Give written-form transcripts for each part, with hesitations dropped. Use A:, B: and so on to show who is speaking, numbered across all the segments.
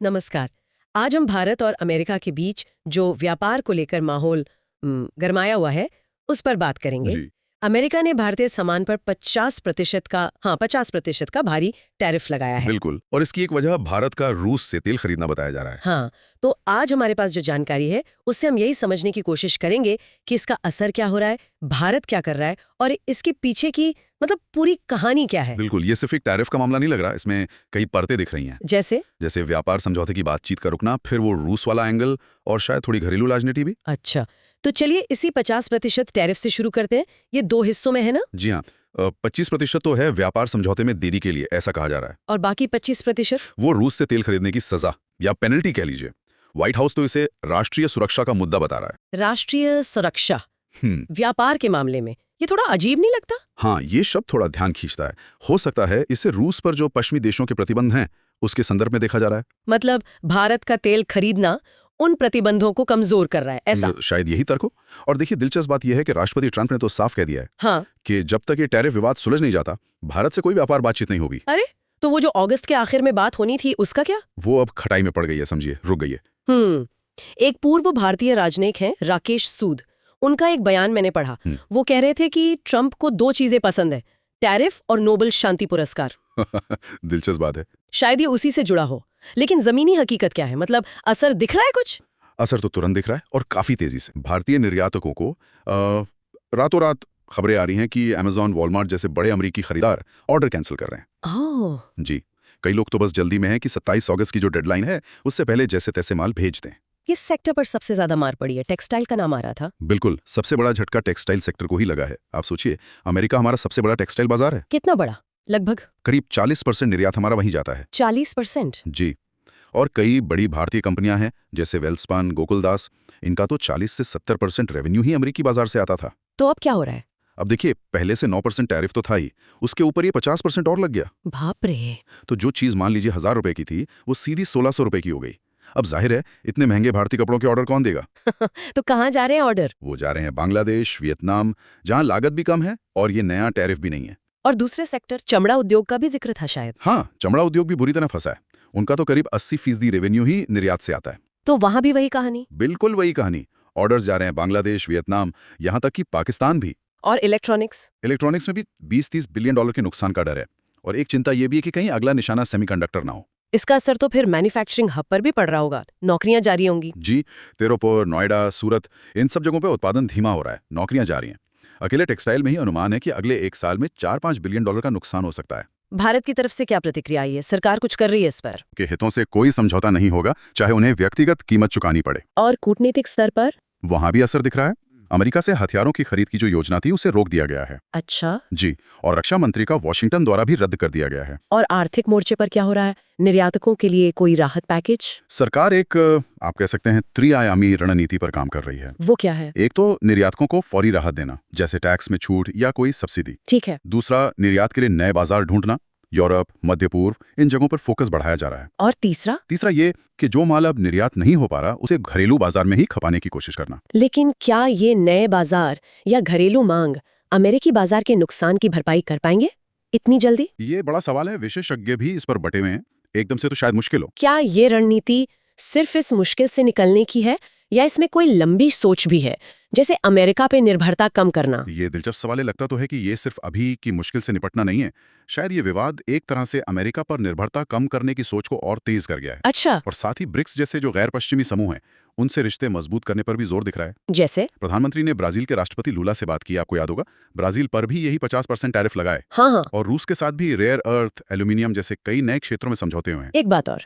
A: नमस्कार। आज हम भारत और अमेरिका के बीच जो व्यापार को लेकर माहौल गरमाया हुआ है, उस पर बात करेंगे।
B: जी,
A: अमेरिका ने भारतीय सामान पर 50% का भारी टैरिफ लगाया है।
B: बिल्कुल। और इसकी एक वजह भारत का रूस से तेल खरीदना बताया जा रहा है।
A: हाँ, तो आज हमारे पास जो जानकारी है, उससे हम यही समझने की कोशिश करेंगे कि इसका असर क्या हो रहा है, भारत क्या कर रहा है और इसके पीछे की मतलब पूरी कहानी क्या है।
B: बिल्कुल, ये सिर्फ एक टैरिफ का मामला नहीं लग रहा, इसमें कई परतें दिख रही हैं।
A: जैसे?
B: जैसे व्यापार समझौते की बातचीत का रुकना, फिर वो रूस वाला एंगल और शायद थोड़ी घरेलू राजनीति भी।
A: अच्छा, तो चलिए इसी 50% टैरिफ से शुरू करते हैं। ये 2 हिस्सों में है ना?
B: जी हाँ, 25% तो है व्यापार समझौते में देरी के लिए, ऐसा कहा जा रहा है।
A: और बाकी 25%?
B: वो रूस से तेल खरीदने की सजा या पेनल्टी कह लीजिए। व्हाइट हाउस तो इसे राष्ट्रीय सुरक्षा का मुद्दा बता रहा है।
A: राष्ट्रीय सुरक्षा
B: हम्म,
A: व्यापार के मामले में ये थोड़ा अजीब नहीं लगता?
B: हाँ, ये शब्द थोड़ा ध्यान खींचता है। हो सकता है इसे रूस पर जो पश्चिमी देशों के प्रतिबंध हैं, उसके संदर्भ में देखा जा रहा है।
A: मतलब भारत का तेल खरीदना उन प्रतिबंधों को कमजोर कर रहा है, ऐसा?
B: शायद यही तर्क हो। और देखिए, दिलचस्प बात यह है कि राष्ट्रपति ट्रंप ने तो साफ कह दिया है
A: हाँ।
B: कि जब तक ये टैरिफ विवाद सुलझ नहीं जाता, भारत से कोई व्यापार बातचीत नहीं होगी।
A: अरे, तो वो जो अगस्त के आखिर में बात होनी थी उसका क्या?
B: वो अब खटाई में पड़ गई है, समझिए, रुक गई है।
A: एक पूर्व भारतीय राजनयिक हैं राकेश सूद। उनका एक बयान मैंने पढ़ा।
B: हम्म।
A: वो कह रहे थे कि ट्रंप को 2 चीजें पसंद है, टैरिफ और नोबेल शांति पुरस्कार।
B: दिलचस्प बात है।
A: शायद ये उसी से जुड़ा हो। लेकिन जमीनी हकीकत क्या है? मतलब असर दिख रहा है कुछ?
B: असर तो तुरंत दिख रहा है और काफी तेजी से। भारतीय निर्यातकों को रातों रात खबरें आ रही हैं कि अमेजॉन, वॉलमार्ट जैसे बड़े अमेरिकी खरीदार ऑर्डर कैंसिल कर रहे हैं।
A: ओह,
B: जी, कई लोग तो बस जल्दी में हैं कि 27 अगस्त की जो डेडलाइन है, उससे पहले जैसे तैसे माल भेज दें।
A: किस सेक्टर पर सबसे ज्यादा मार पड़ी है? टेक्सटाइल का नाम आ रहा था।
B: बिल्कुल, सबसे बड़ा झटका टेक्सटाइल सेक्टर को ही लगा है। आप सोचिए, अमेरिका हमारा सबसे बड़ा टेक्सटाइल बाजार है।
A: कितना बड़ा? लगभग
B: करीब 40% निर्यात हमारा वहीं जाता है।
A: 40%?
B: जी, और कई बड़ी भारतीय कंपनियां हैं जैसे वेल्सपान, गोकुलदास, इनका तो 40 से 70% रेवेन्यू ही अमेरिकी बाजार से आता था।
A: तो अब क्या हो रहा है?
B: अब देखिए, पहले से 9% टैरिफ तो था ही, उसके ऊपर ये 50% और लग गया।
A: बाप रे।
B: तो जो चीज मान लीजिए 1,000 रुपए की थी, वो सीधी 1,600 रुपए की हो गई। अब जाहिर है, इतने महंगे भारतीय कपड़ों के ऑर्डर कौन देगा?
A: तो कहाँ जा रहे हैं ऑर्डर?
B: वो जा रहे हैं बांग्लादेश, वियतनाम, जहां लागत भी कम है और ये नया टैरिफ भी नहीं है।
A: और दूसरे सेक्टर चमड़ा उद्योग का भी जिक्र था शायद।
B: हाँ, चमड़ा उद्योग भी बुरी तरह फंसा है। उनका तो करीब 80% रेवेन्यू ही निर्यात से आता है।
A: तो वहां भी वही कहानी?
B: बिल्कुल वही कहानी। ऑर्डर्स जा रहे हैं बांग्लादेश, वियतनाम, यहाँ तक कि पाकिस्तान भी।
A: और इलेक्ट्रॉनिक्स?
B: इलेक्ट्रॉनिक्स में भी 20-30 बिलियन डॉलर के नुकसान का डर है। और एक चिंता ये भी है कि कहीं अगला निशाना सेमीकंडक्टर ना हो।
A: इसका असर तो फिर मैन्युफैक्चरिंग हब पर भी पड़ रहा होगा, नौकरियां जा रही होंगी।
B: जी, तिरुपुर, नोएडा, सूरत, इन सब जगहों पे उत्पादन धीमा हो रहा है, नौकरियां जा रही हैं। अकेले टेक्सटाइल में ही अनुमान है कि अगले 1 साल में 4-5 बिलियन डॉलर का नुकसान हो सकता है।
A: भारत की तरफ से क्या प्रतिक्रिया आई है? सरकार कुछ कर रही है इस पर?
B: के हितों से कोई समझौता नहीं होगा, चाहे उन्हें व्यक्तिगत कीमत चुकानी पड़े।
A: और कूटनीतिक स्तर पर?
B: वहां भी असर दिख रहा है। अमेरिका से हथियारों की खरीद की जो योजना थी, उसे रोक दिया गया है।
A: अच्छा।
B: जी, और रक्षा मंत्री का वॉशिंगटन द्वारा भी रद्द कर दिया गया है।
A: और आर्थिक मोर्चे पर क्या हो रहा है? निर्यातकों के लिए कोई राहत पैकेज?
B: सरकार एक आप कह सकते हैं त्रिआयामी रणनीति पर काम कर रही है।
A: वो क्या है?
B: एक तो निर्यातकों को फौरी राहत देना, जैसे टैक्स में छूट या कोई सब्सिडी।
A: ठीक है।
B: दूसरा, निर्यात के लिए नए बाजार ढूंढना, यूरोप, मध्य पूर्व, इन जगहों पर फोकस बढ़ाया जा रहा है।
A: और तीसरा?
B: तीसरा ये कि जो माल अब निर्यात नहीं हो पा रहा, उसे घरेलू बाजार में ही खपाने की कोशिश करना।
A: लेकिन क्या ये नए बाजार या घरेलू मांग अमेरिकी बाजार के नुकसान की भरपाई कर पाएंगे इतनी जल्दी?
B: ये बड़ा सवाल है, विशेषज्ञ भी इस पर बटे हुए हैं। एकदम से तो शायद मुश्किल हो।
A: क्या ये रणनीति सिर्फ इस मुश्किल से निकलने की है या इसमें कोई लंबी सोच भी है, जैसे अमेरिका पे निर्भरता कम करना?
B: ये दिलचस्प सवाल है। लगता तो है कि ये सिर्फ अभी की मुश्किल से निपटना नहीं है। शायद ये विवाद एक तरह से अमेरिका पर निर्भरता कम करने की सोच को और तेज कर गया है।
A: अच्छा।
B: और साथ ही ब्रिक्स जैसे जो गैर पश्चिमी समूह हैं, उनसे रिश्ते मजबूत करने पर भी जोर दिख रहा है।
A: जैसे?
B: प्रधानमंत्री ने ब्राजील के राष्ट्रपति लूला से बात की, आपको याद होगा। ब्राजील पर भी यही 50% टैरिफ लगाए।
A: हाँ हाँ।
B: और रूस के साथ भी रेयर अर्थ, एल्यूमिनियम जैसे कई नए क्षेत्रों में समझौते हुए हैं।
A: एक बात और,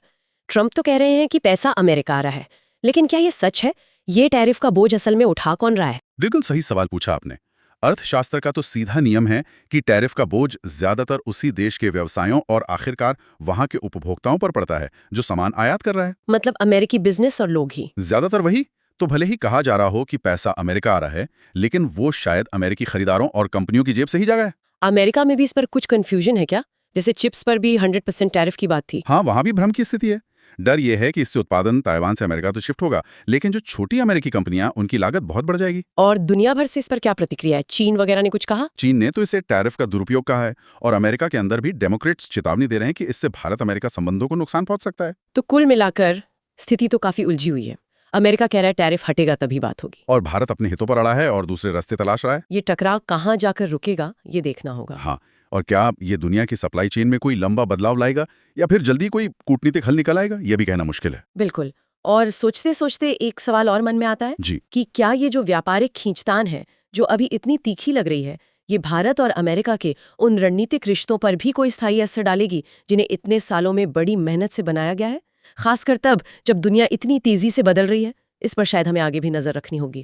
A: ट्रंप तो कह रहे हैं कि पैसा अमेरिका आ रहा है, लेकिन क्या ये सच है? ये टैरिफ का बोझ असल में उठा कौन रहा है?
B: बिल्कुल सही सवाल पूछा आपने। अर्थशास्त्र का तो सीधा नियम है कि टैरिफ का बोझ ज्यादातर उसी देश के व्यवसायों और आखिरकार वहां के उपभोक्ताओं पर पड़ता है जो सामान आयात कर रहा है।
A: मतलब अमेरिकी बिजनेस और लोग ही?
B: ज्यादातर वही। तो भले ही कहा जा रहा हो कि पैसा अमेरिका आ रहा है, लेकिन वो शायद अमेरिकी खरीदारों और कंपनियों की जेब से ही जा है।
A: अमेरिका में भी इस पर कुछ कंफ्यूजन है क्या? जैसे चिप्स पर भी 100% टैरिफ की बात थी।
B: हाँ, वहां भी भ्रम की स्थिति है। डर ये है कि इससे उत्पादन ताइवान से अमेरिका तो शिफ्ट होगा, लेकिन जो छोटी अमेरिकी कंपनियां, उनकी लागत बहुत बढ़ जाएगी।
A: और दुनिया भर से इस पर क्या प्रतिक्रिया है? चीन वगैरह ने कुछ कहा?
B: चीन ने तो इसे टैरिफ का दुरुपयोग कहा है, और अमेरिका के अंदर भी डेमोक्रेट्स चेतावनी दे रहे हैं कि इससे भारत अमेरिका संबंधों को नुकसान पहुंच सकता है।
A: तो कुल मिलाकर स्थिति तो काफी उलझी हुई है। अमेरिका कह रहा है टैरिफ हटेगा तभी बात होगी,
B: और भारत अपने हितों पर अड़ा है और दूसरे रास्ते तलाश रहा है।
A: ये टकराव कहाँ जाकर रुकेगा ये देखना होगा।
B: हाँ, और क्या ये दुनिया की सप्लाई चेन में कोई लंबा बदलाव लाएगा या फिर जल्दी कोई कूटनीतिक हल निकल आएगा, ये भी कहना मुश्किल है।
A: बिल्कुल। और सोचते सोचते एक सवाल और मन में आता है
B: जी।
A: कि क्या ये जो व्यापारिक खींचतान है जो अभी इतनी तीखी लग रही है, ये भारत और अमेरिका के उन रणनीतिक रिश्तों पर भी कोई स्थायी असर डालेगी जिन्हें इतने सालों में बड़ी मेहनत से बनाया गया है, खासकर तब जब दुनिया इतनी तेजी से बदल रही है। इस पर शायद हमें आगे भी नजर रखनी होगी।